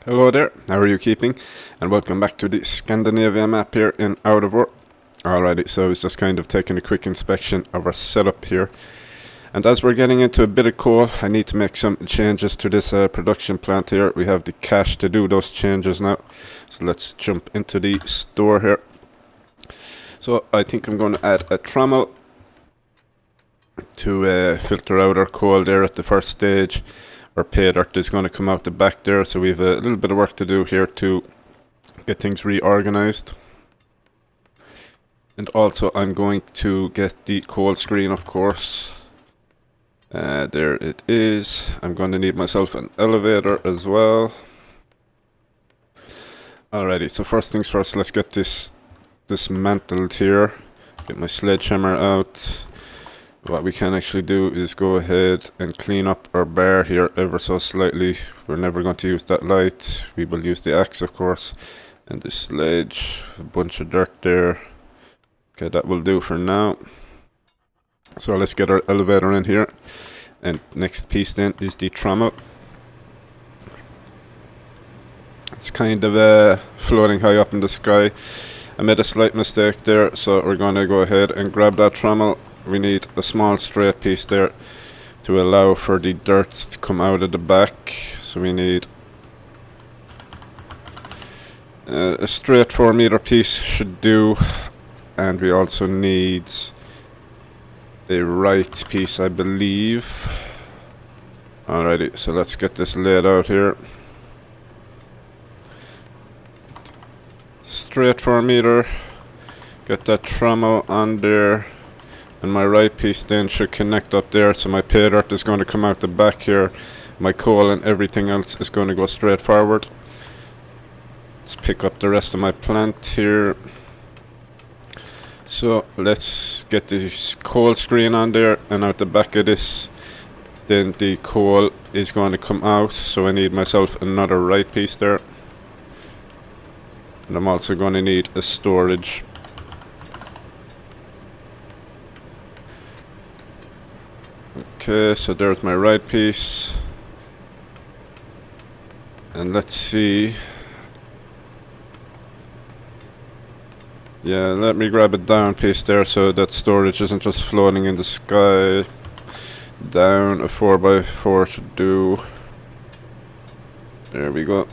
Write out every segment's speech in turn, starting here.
Hello there, how are you keeping? And welcome back to the Scandinavia map here in Out of War. Alrighty, so I was just kind of taking a quick inspection of our setup here. And as we're getting into a bit of coal, I need to make some changes to this production plant here. We have the cash to do those changes now. So let's jump into the store here. So I think I'm going to add a trommel to filter out our coal there at the first stage. Our pay dirt is going to come out the back there, so we have a little bit of work to do here to get things reorganized. And also I'm going to get the coal screen, of course. There it is. I'm going to need myself an elevator as well. Alrighty, so first things first, let's get this dismantled here. Get my sledgehammer out. What we can actually do is go ahead and clean up our bar here ever so slightly. We're never going to use that light. We will use the axe, of course. And the sledge, a bunch of dirt there. Okay, that will do for now. So let's get our elevator in here. And next piece then is the trommel. It's kind of floating high up in the sky. I made a slight mistake there, so we're going to go ahead and grab that trommel. We need a small straight piece there to allow for the dirt to come out of the back. So we need a straight 4-meter piece should do, and we also need a right piece, I believe. Alrighty, so let's get this laid out here. Straight 4-meter, get that trommel on there. And my right piece then should connect up there, so my pay dirt is going to come out the back here. My coal and everything else is going to go straight forward. Let's pick up the rest of my plant here. So let's get this coal screen on there, and out the back of this then the coal is going to come out, so I need myself another right piece there. And I'm also going to need a storage. Okay, so there's my right piece. And let's see. Yeah, let me grab a down piece there so that storage isn't just floating in the sky. Down, a 4x4 should do. There we go.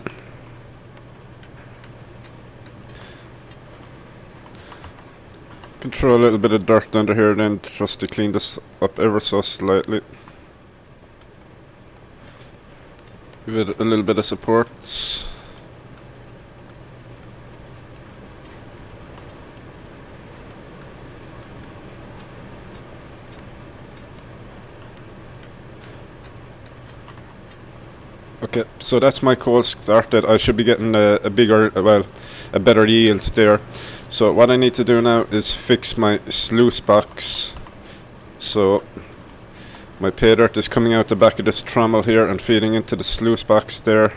Throw a little bit of dirt under here then, just to clean this up ever so slightly. Give it a little bit of support. Okay, so that's my coal started. I should be getting a better yield there. So what I need to do now is fix my sluice box. So my pay dirt is coming out the back of this trommel here and feeding into the sluice box there.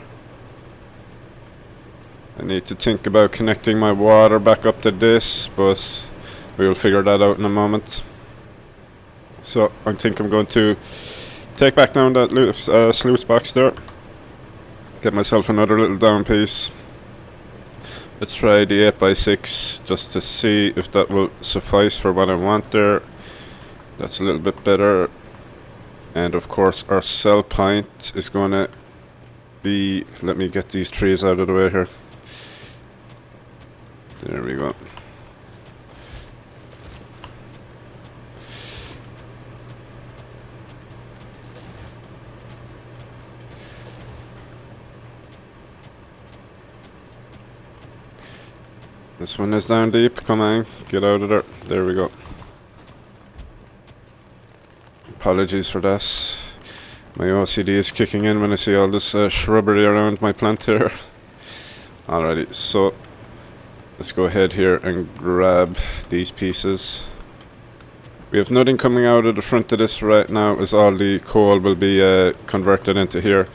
I need to think about connecting my water back up to this, but we will figure that out in a moment. So I think I'm going to take back down that sluice box there. Get myself another little down piece. Let's try the 8x6 just to see if that will suffice for what I want there. That's a little bit better. And of course our sell point is going to be... Let me get these trees out of the way here. There we go. This one is down deep, come on, get out of there. There we go. Apologies for that. My OCD is kicking in when I see all this shrubbery around my plant here. Alrighty, so let's go ahead here and grab these pieces. We have nothing coming out of the front of this right now, as all the coal will be converted into here.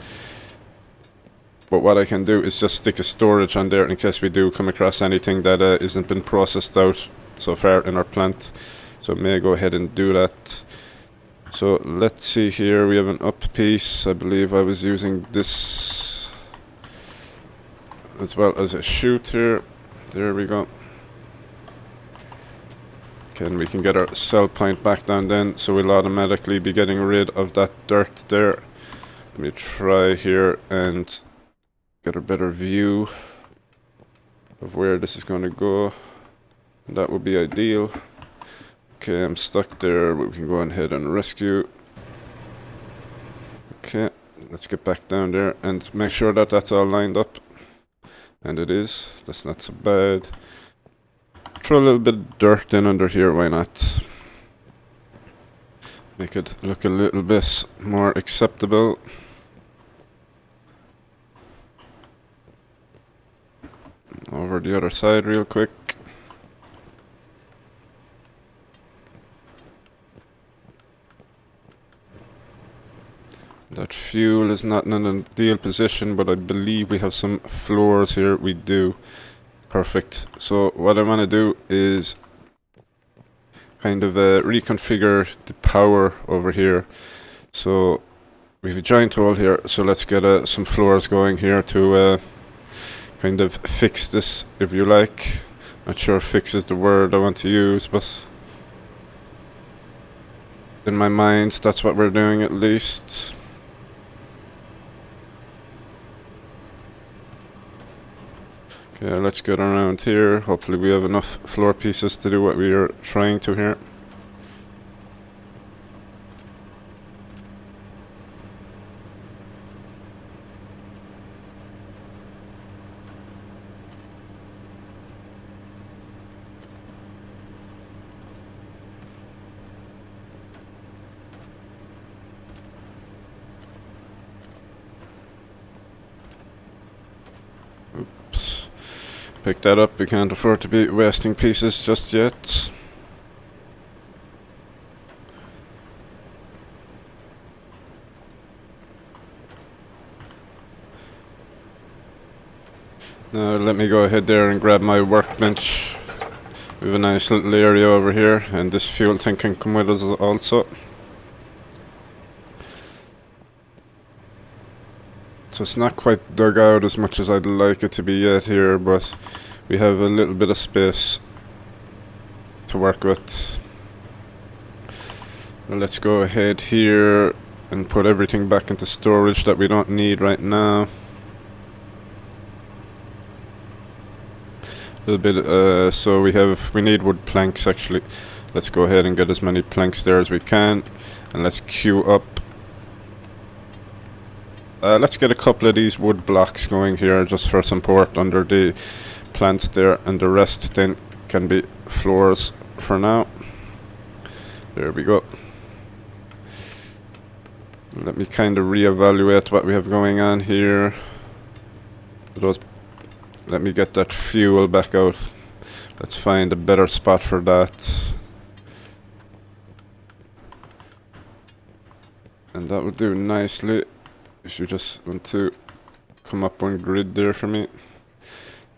But what I can do is just stick a storage on there in case we do come across anything that isn't been processed out so far in our plant. So I may go ahead and do that. So let's see here, we have an up piece. I believe I was using this as well as a chute here. There we go. Okay, and we can get our cell point back down then, so we'll automatically be getting rid of that dirt there. Let me try here and get a better view of where this is going to go. That would be ideal. Okay, I'm stuck there, but we can go ahead and rescue. Okay, let's get back down there and make sure that that's all lined up. And it is. That's not so bad. Throw a little bit of dirt in under here, why not? Make it look a little bit more acceptable. Over the other side real quick. That fuel is not in an ideal position, but I believe we have some floors here. We do. Perfect. So what I want to do is kind of reconfigure the power over here. So we have a giant hole here, so let's get some floors going here to kind of fix this, if you like. Not sure fix is the word I want to use, but in my mind that's what we're doing at least. Okay, let's get around here. Hopefully we have enough floor pieces to do what we are trying to here. Oops. Pick that up, we can't afford to be wasting pieces just yet. Now let me go ahead there and grab my workbench. We have a nice little area over here, and this fuel tank can come with us also. So it's not quite dug out as much as I'd like it to be yet here, but we have a little bit of space to work with. Well, let's go ahead here and put everything back into storage that we don't need right now. A little bit, so we need wood planks actually. Let's go ahead and get as many planks there as we can, and let's queue up. Let's get a couple of these wood blocks going here just for support under the plants there, and the rest then can be floors for now. There we go. Let me kind of reevaluate what we have going on here. Let me get that fuel back out. Let's find a better spot for that. And that would do nicely. If you just want to come up one grid there for me.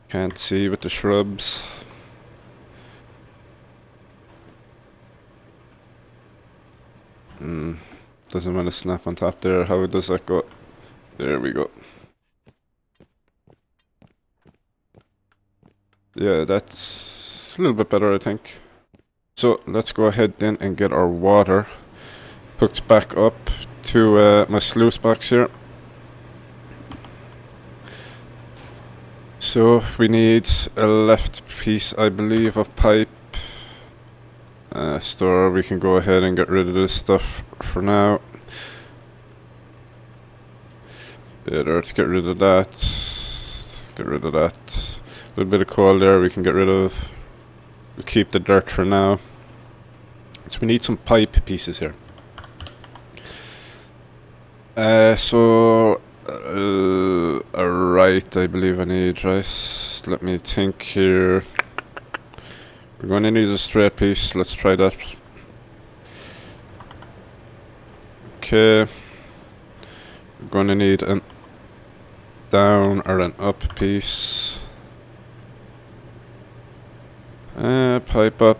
Can't see with the shrubs. Doesn't want to snap on top there. How does that go? There we go. Yeah, that's a little bit better, I think. So let's go ahead then and get our water hooked back up to my sluice box here. So we need a left piece, I believe, of pipe. Store, we can go ahead and get rid of this stuff for now. Yeah, let's get rid of that. Get rid of that. A little bit of coal there we can get rid of. We'll keep the dirt for now. So we need some pipe pieces here. Right, I believe I need, right? Let me think here. We're going to need a straight piece, let's try that. Okay. We're going to need an down or an up piece. Pipe up.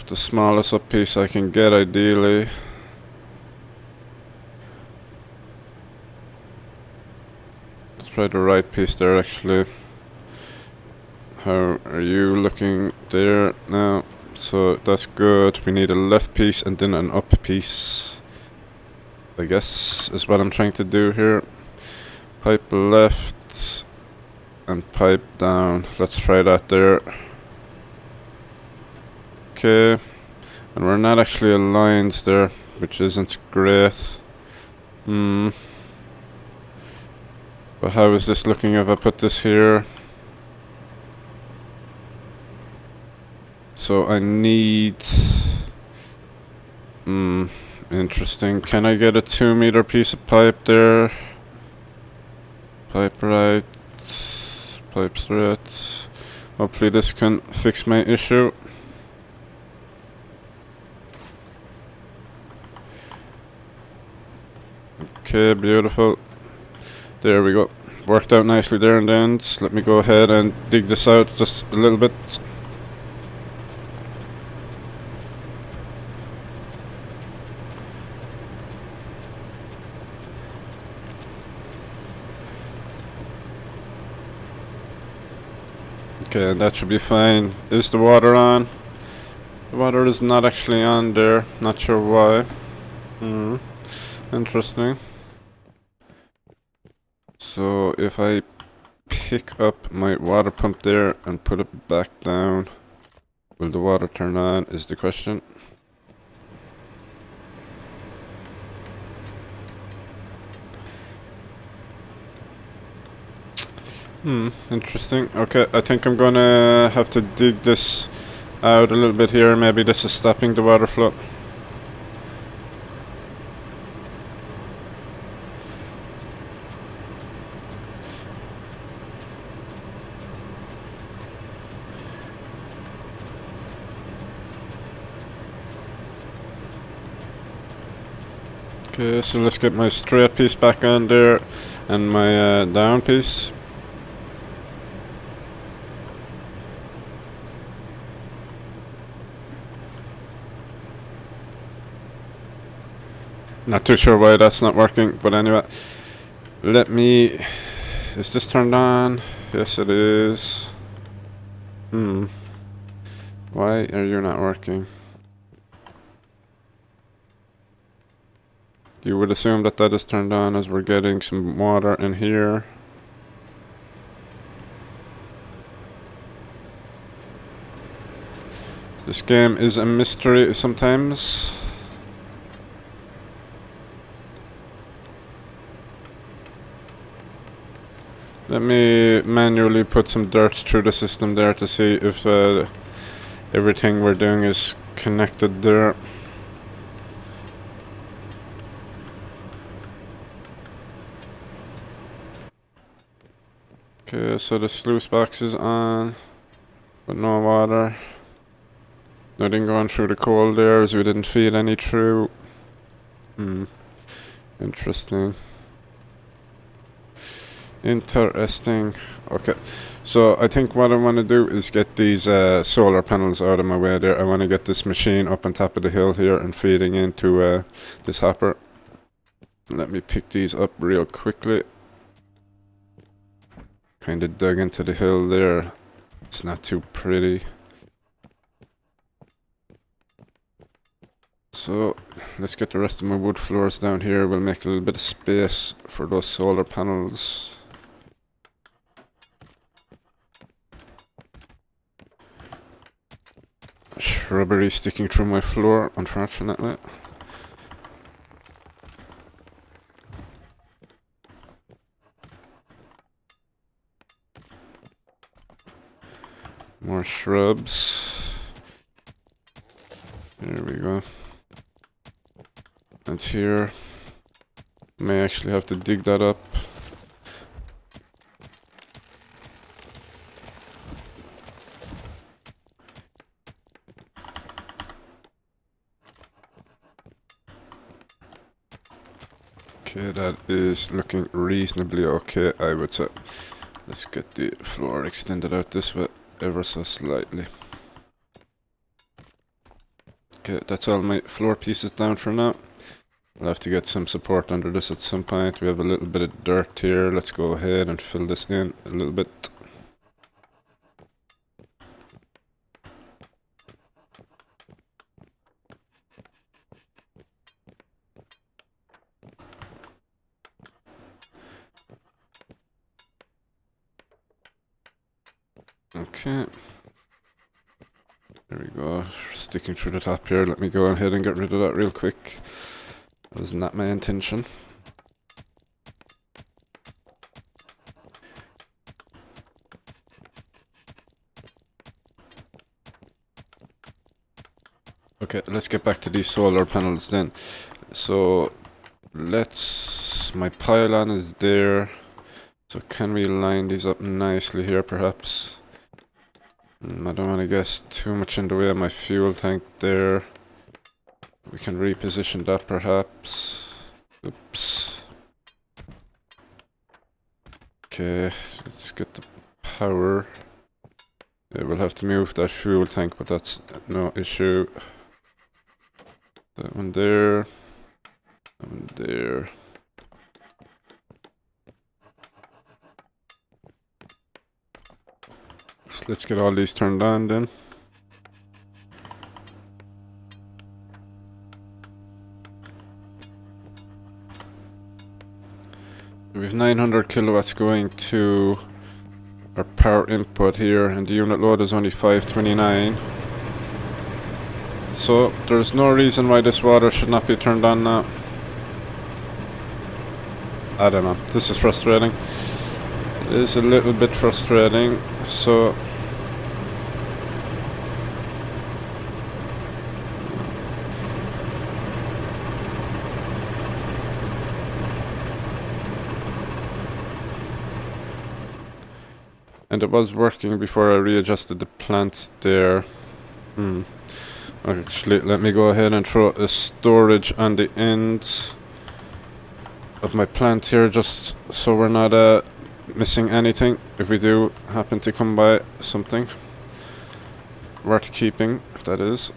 The smallest up piece I can get, ideally. try the right piece there actually. How are you looking there now? So that's good. We need a left piece and then an up piece, I guess, is what I'm trying to do here. Pipe left and pipe down. Let's try that there. Okay. And we're not actually aligned there, which isn't great. But how is this looking if I put this here? So I need... interesting. Can I get a 2-meter piece of pipe there? Pipe right. Pipe straight. Hopefully this can fix my issue. Okay, beautiful. There we go. Worked out nicely there in the end. Let me go ahead and dig this out just a little bit. Okay, that should be fine. Is the water on? The water is not actually on there. Not sure why. Interesting. So if I pick up my water pump there and put it back down, will the water turn on is the question. Interesting. Okay, I think I'm gonna have to dig this out a little bit here. Maybe this is stopping the water flow. Okay, so let's get my straight piece back on there and my down piece. Not too sure why that's not working, but anyway. Let me... Is this turned on? Yes, it is. Why are you not working? You would assume that that is turned on as we're getting some water in here. This game is a mystery sometimes. Let me manually put some dirt through the system there to see if everything we're doing is connected there. Okay, so the sluice box is on, but no water. Nothing going through the coal there as we didn't feed any through. Interesting. Interesting. Okay, so I think what I want to do is get these solar panels out of my way there. I want to get this machine up on top of the hill here and feeding into this hopper. Let me pick these up real quickly. Kind of dug into the hill there. It's not too pretty. So let's get the rest of my wood floors down here. We'll make a little bit of space for those solar panels. Shrubbery sticking through my floor, unfortunately. More shrubs. There we go. And here, may actually have to dig that up. Okay, that is looking reasonably okay, I would say. Let's get the floor extended out this way ever so slightly. Okay, that's all my floor pieces down for now. We'll have to get some support under this at some point. We have a little bit of dirt here. Let's go ahead and fill this in a little bit. Okay. There we go. Sticking through the top here. Let me go ahead and get rid of that real quick. That was not my intention. Okay, let's get back to these solar panels then. So, my pylon is there. So can we line these up nicely here perhaps? I don't want to get too much in the way of my fuel tank there. We can reposition that perhaps. Oops. Okay, let's get the power. Yeah, we'll have to move that fuel tank, but that's no issue. That one there. That one there. So let's get all these turned on then. We have 900 kilowatts going to our power input here, and the unit load is only 529. So there's no reason why this water should not be turned on now. I don't know, this is frustrating. It is a little bit frustrating, so and it was working before I readjusted the plant there. Actually, let me go ahead and throw a storage on the end of my plant here, just so we're not missing anything if we do happen to come by something worth keeping, that is.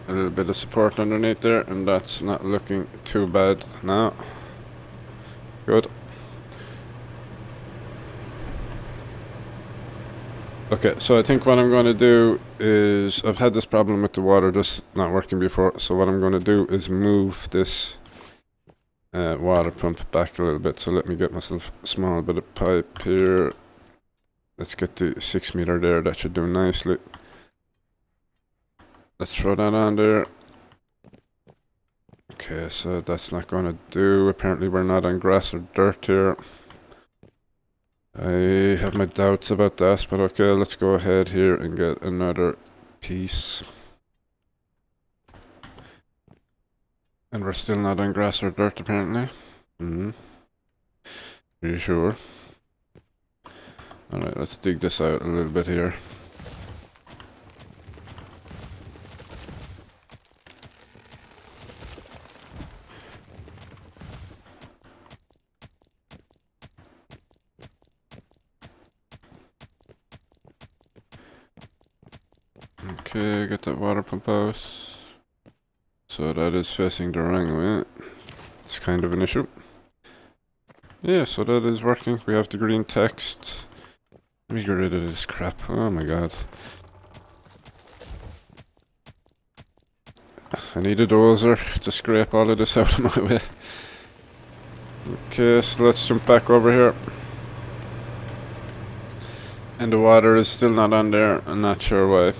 A little bit of support underneath there, and that's not looking too bad now. Good. Okay, so I think what I'm going to do is, I've had this problem with the water just not working before, so what I'm going to do is move this water pump back a little bit. So let me get myself a small bit of pipe here. Let's get the 6 meter there, that should do nicely. Let's throw that on there. Okay, so that's not going to do. Apparently we're not on grass or dirt here. I have my doubts about that, but okay, let's go ahead here and get another piece. And we're still not on grass or dirt apparently. Are you sure? Alright, let's dig this out a little bit here. Okay, get that water pump out. So that is facing the wrong way. It's kind of an issue. Yeah, so that is working. We have the green text. Let me get rid of this crap. Oh my god. I need a dozer to scrape all of this out of my way. Okay, so let's jump back over here. And the water is still not on there. I'm not sure why.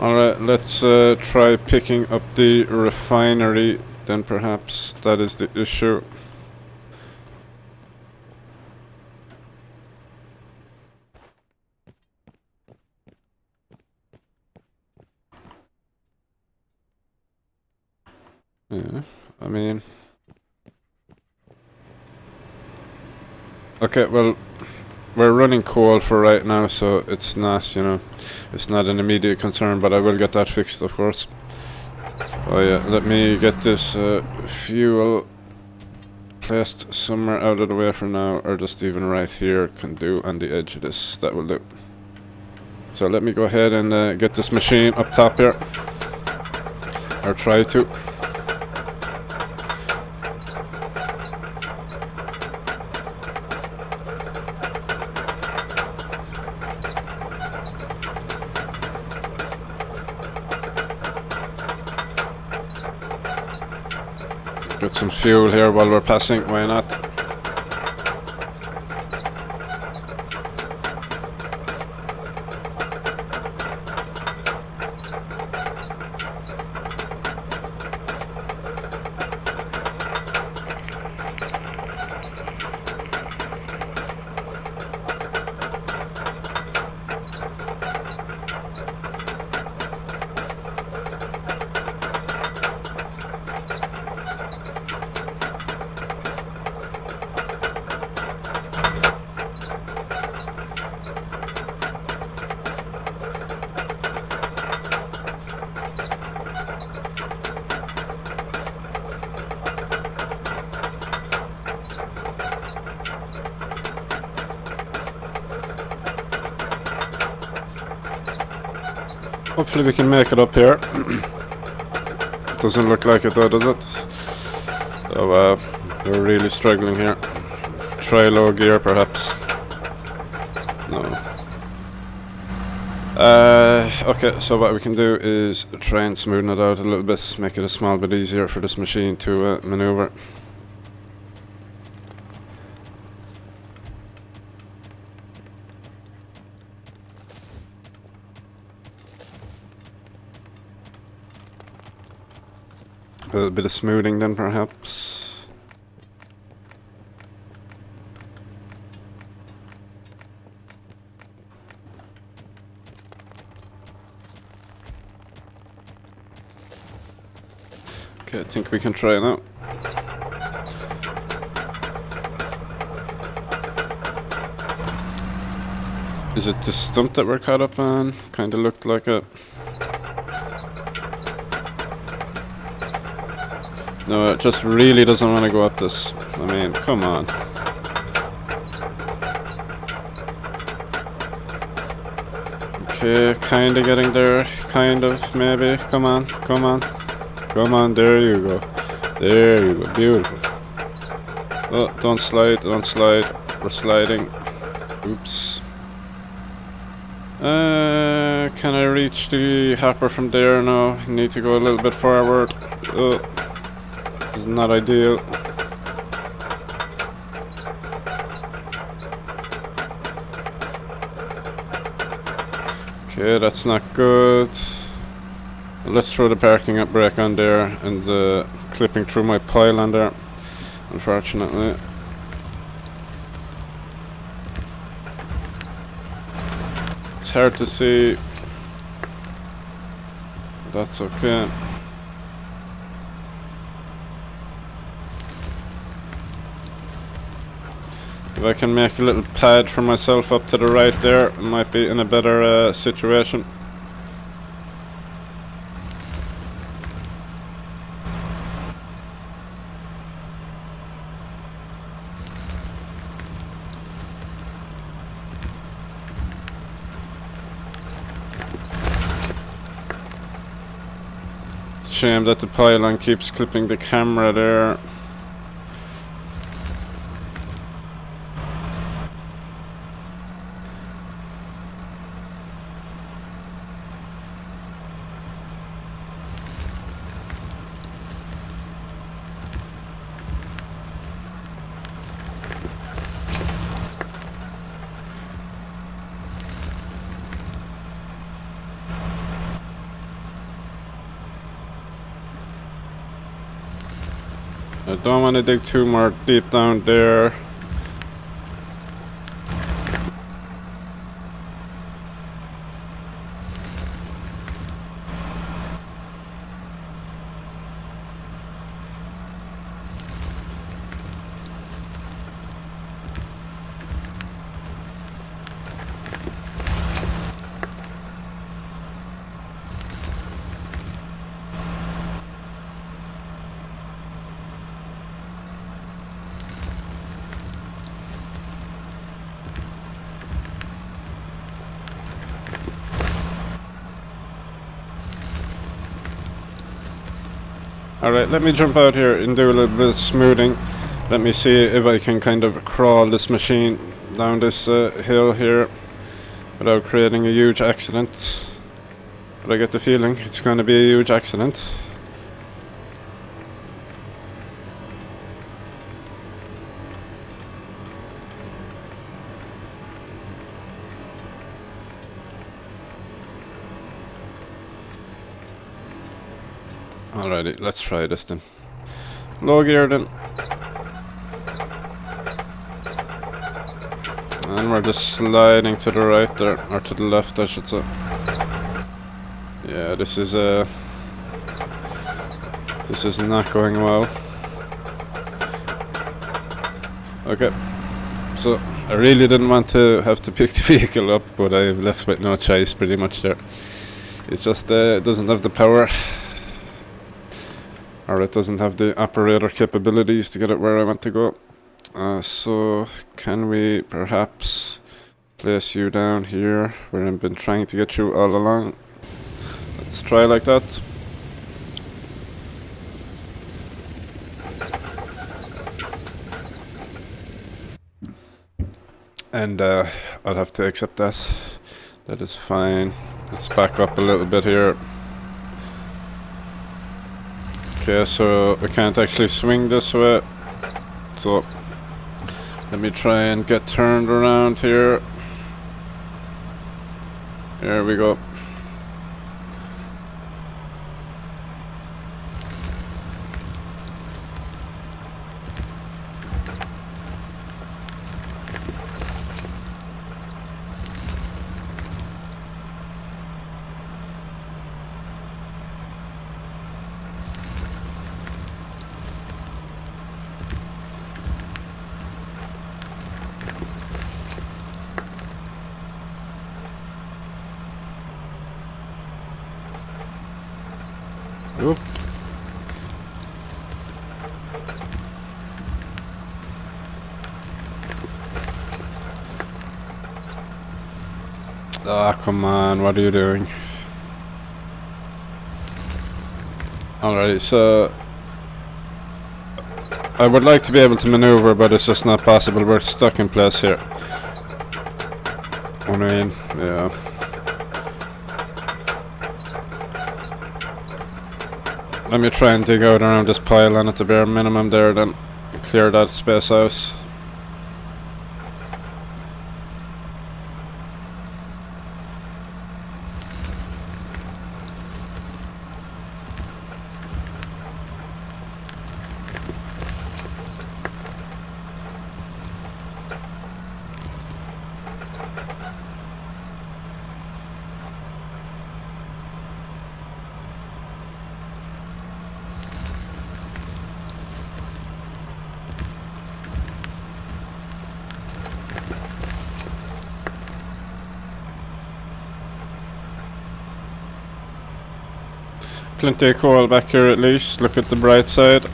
Alright, let's try picking up the refinery, then perhaps that is the issue. Yeah, I mean... Okay, well... We're running coal for right now, so it's not, you know, it's not an immediate concern, but I will get that fixed, of course. Oh yeah, let me get this fuel placed somewhere out of the way for now, or just even right here can do on the edge of this. That will do. So let me go ahead and get this machine up top here, or try to. Get some fuel here while we're passing, why not? Hopefully we can make it up here. Doesn't look like it though, does it? So we're really struggling here. Try low gear perhaps. No. Okay, so what we can do is try and smoothen it out a little bit, make it a small bit easier for this machine to maneuver. A little bit of smoothing then perhaps. Okay, I think we can try now. Is it the stump that we're caught up on? Kinda looked like it. No, it just really doesn't want to go up this. I mean, come on. Okay, kinda getting there. Kind of, maybe. Come on, come on. Come on, there you go. There you go, beautiful. Oh, don't slide, don't slide. We're sliding. Oops. Can I reach the hopper from there? No, I need to go a little bit forward. Oh. Is not ideal. Okay, that's not good. Let's throw the parking brake on there and clipping through my pile on there, unfortunately. It's hard to see. That's okay. If I can make a little pad for myself up to the right there, I might be in a better situation. It's a shame that the pylon keeps clipping the camera there. I don't want to dig too more deep down there. Alright, let me jump out here and do a little bit of smoothing. Let me see if I can kind of crawl this machine down this hill here without creating a huge accident. But I get the feeling it's going to be a huge accident. Alrighty, let's try this then. Low gear then. And we're just sliding to the right there, or to the left I should say. Yeah, this is not going well. Okay, so I really didn't want to have to pick the vehicle up, but I'm left with no choice pretty much there. It just doesn't have the power, or it doesn't have the operator capabilities to get it where I want to go. So can we perhaps place you down here where I've been trying to get you all along? Let's try like that. And I'll have to accept that. That is fine. Let's back up a little bit here. Okay, so we can't actually swing this way. So let me try and get turned around here. There we go. Oop. Ah, come on, what are you doing? Alright, so I would like to be able to maneuver, but it's just not possible. We're stuck in place here. I mean, yeah. Let me try and dig out around this pylon at the bare minimum there, then clear that space out. Plenty of coal back here at least, look at the bright side.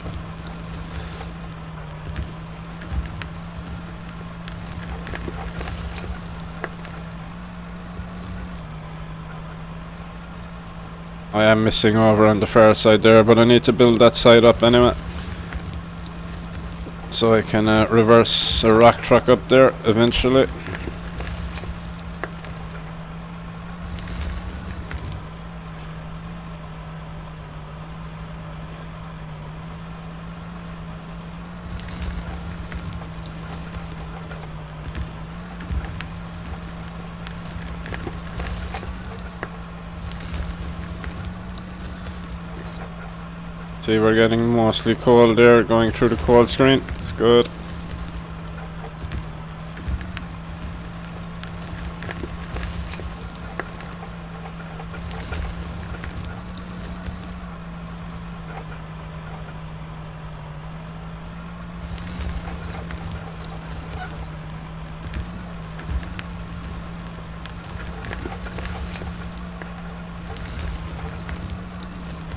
I am missing over on the far side there, but I need to build that side up anyway. So I can reverse a rock truck up there eventually. See, we're getting mostly coal there, going through the coal screen. It's good.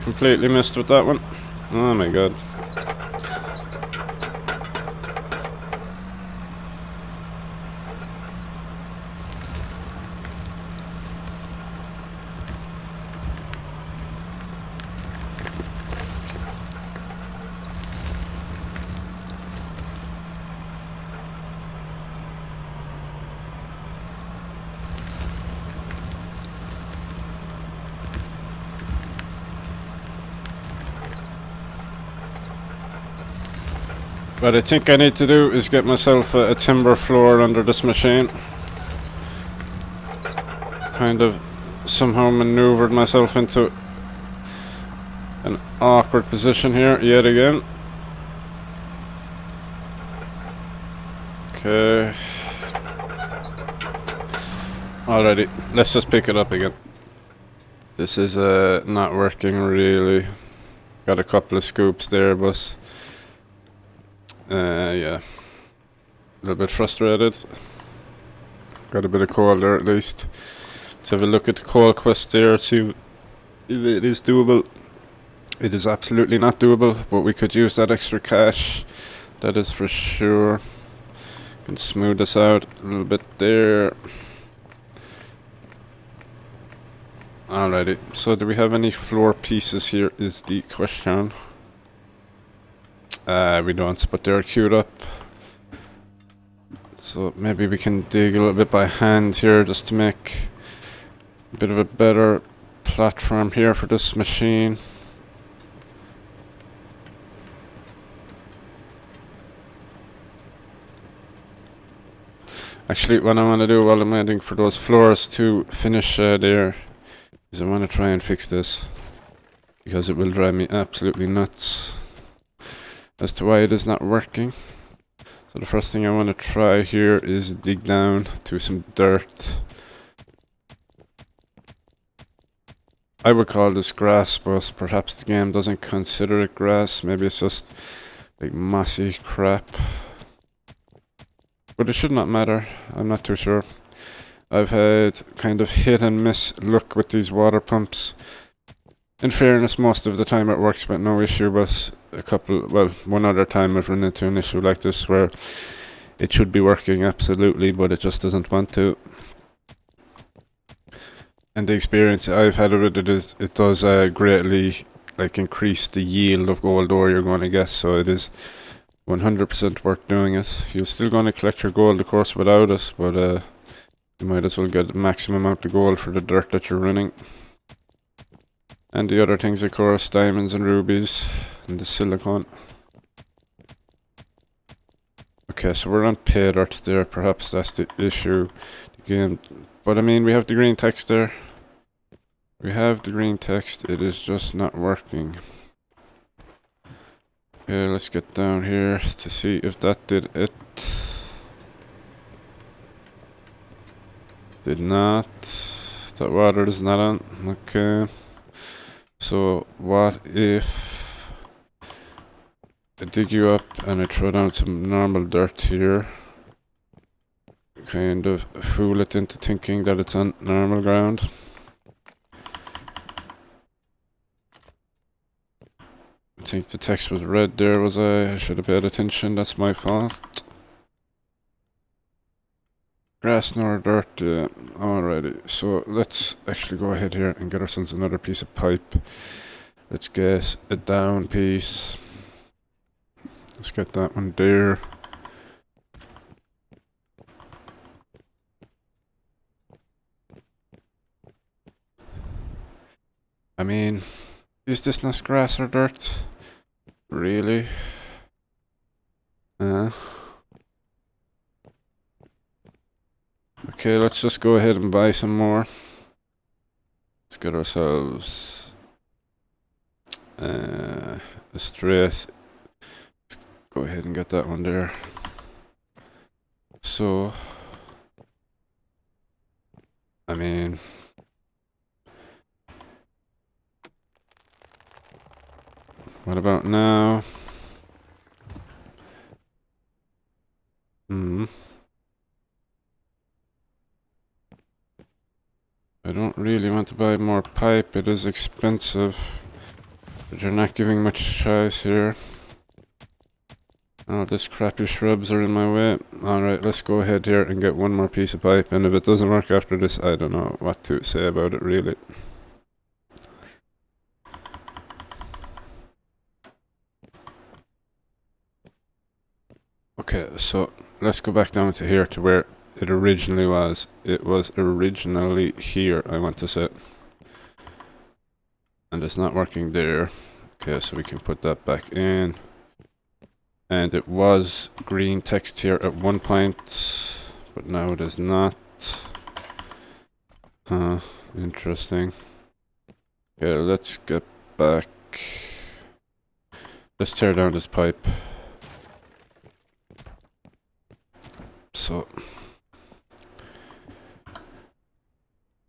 Completely missed with that one. Oh my god. What I think I need to do is get myself a timber floor under this machine. Kind of somehow maneuvered myself into an awkward position here yet again. Okay. Alrighty, let's just pick it up again. This is not working really. Got a couple of scoops there, but yeah, a little bit frustrated. Got a bit of coal there at least. Let's have a look at the coal quest there, see if it is doable. It is absolutely not doable, but we could use that extra cash, that is for sure. Can smooth this out a little bit there. Alrighty, so do we have any floor pieces here is the question. We don't, but they're queued up. So maybe we can dig a little bit by hand here just to make a bit of a better platform here for this machine. Actually, what I want to do while I'm waiting for those floors to finish there is I want to try and fix this, because it will drive me absolutely nuts as to why it is not working. So the first thing I want to try here is dig down to some dirt. I would call this grass, but perhaps the game doesn't consider it grass. Maybe it's just like mossy crap. But it should not matter, I'm not too sure. I've had kind of hit and miss luck with these water pumps. In fairness, most of the time it works with no issue, but one other time I've run into an issue like this where it should be working absolutely, but it just doesn't want to. And the experience I've had with it is it does greatly increase the yield of gold ore you're going to get, so it is 100% worth doing it. You're still going to collect your gold, of course, without it, but you might as well get the maximum amount of gold for the dirt that you're running. And the other things, of course, diamonds and rubies, and the silicone. Okay, so we're on pay dirt there, perhaps that's the issue. The game, but I mean, we have the green text there. We have the green text, it is just not working. Okay, let's get down here to see if that did it. Did not. That water is not on. Okay. So what if I dig you up and I throw down some normal dirt here? Kind of fool it into thinking that it's on normal ground. I think the text was red there, was I? I should have paid attention, that's my fault. Grass nor dirt, yeah. Alrighty, so let's actually go ahead here and get ourselves another piece of pipe. Let's get a down piece. Let's get that one there. I mean, is this not grass or dirt? Really? Okay, let's just go ahead and buy some more. Let's get ourselves a straight. Go ahead and get that one there. So, I mean, what about now? I don't really want to buy more pipe, it is expensive. But you're not giving much choice here. Oh, this crappy shrubs are in my way. Alright, let's go ahead here and get one more piece of pipe, and if it doesn't work after this, I don't know what to say about it really. Okay, so let's go back down to here to where it originally was. It was originally here, I want to say. And it's not working there. Okay, so we can put that back in. And it was green text here at one point, but now it is not. Huh, interesting. Okay, let's get back. Let's tear down this pipe. So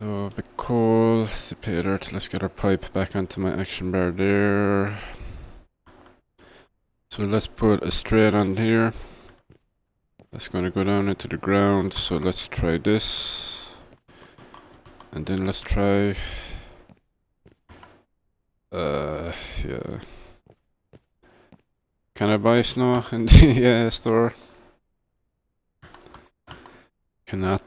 a bit coal, the pay dirt. Let's get our pipe back onto my action bar there. So let's put a straight on here. That's gonna go down into the ground. So let's try this. And then let's try yeah. Can I buy snow in the store? Cannot.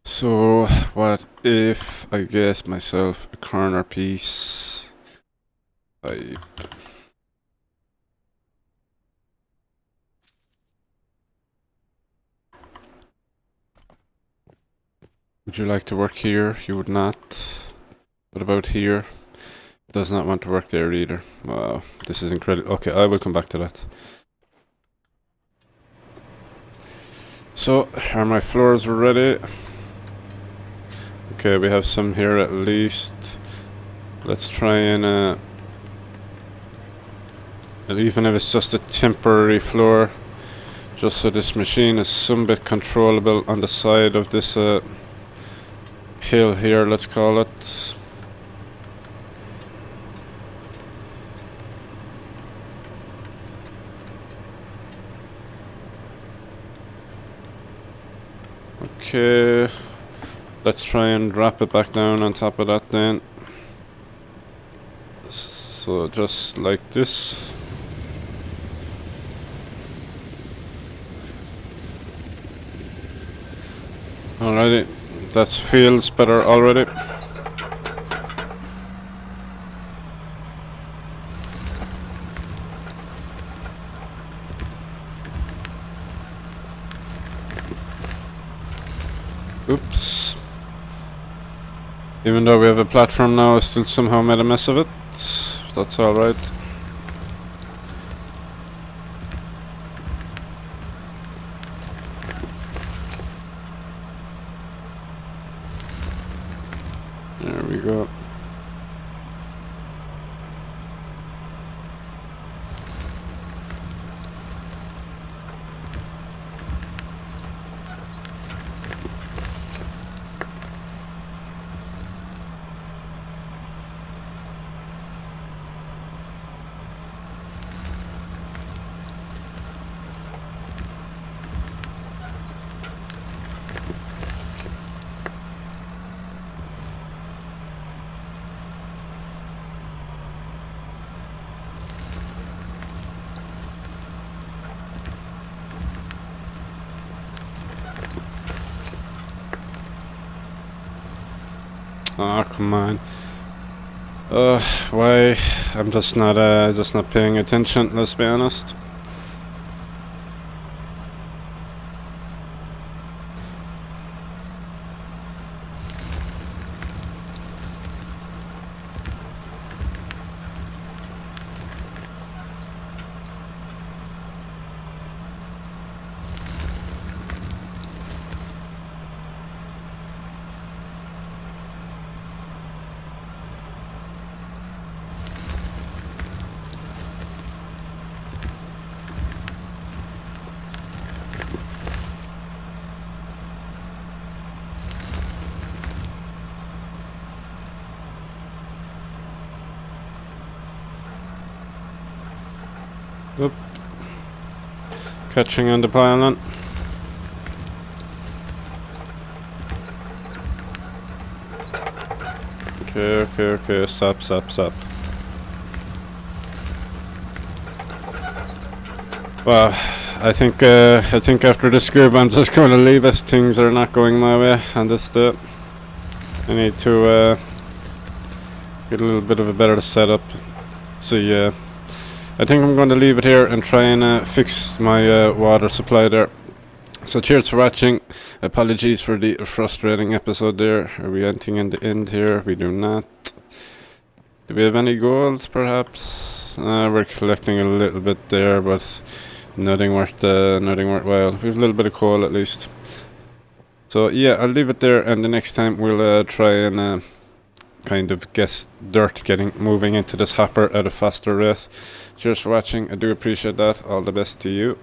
So what if I guess myself a corner piece pipe? Would you like to work here? You would not. What about here? Does not want to work there either. Wow, this is incredible. Okay, I will come back to that. So, are my floors ready? Okay, we have some here at least. Let's try and even if it's just a temporary floor, just so this machine is some bit controllable on the side of this hill here, let's call it. Okay, let's try and drop it back down on top of that then. So just like this. Alrighty, that feels better already. Oops. Even though we have a platform now, I still somehow made a mess of it. That's alright. There we go. Oh, come on. Why? I'm just not paying attention, let's be honest. Oop. Catching on the pylon. Okay, stop. Well, I think after this scoop I'm just going to leave it. Things are not going my way on this step. I need to get a little bit of a better setup. So yeah, I think I'm going to leave it here and try and fix my water supply there. So cheers for watching. Apologies for the frustrating episode there. Are we ending in the end here? We do not. Do we have any gold, perhaps? We're collecting a little bit there, but nothing worthwhile. We have a little bit of coal at least. So yeah, I'll leave it there, and the next time we'll try and kind of get dirt moving into this hopper at a faster rate. Cheers for watching. I do appreciate that. All the best to you.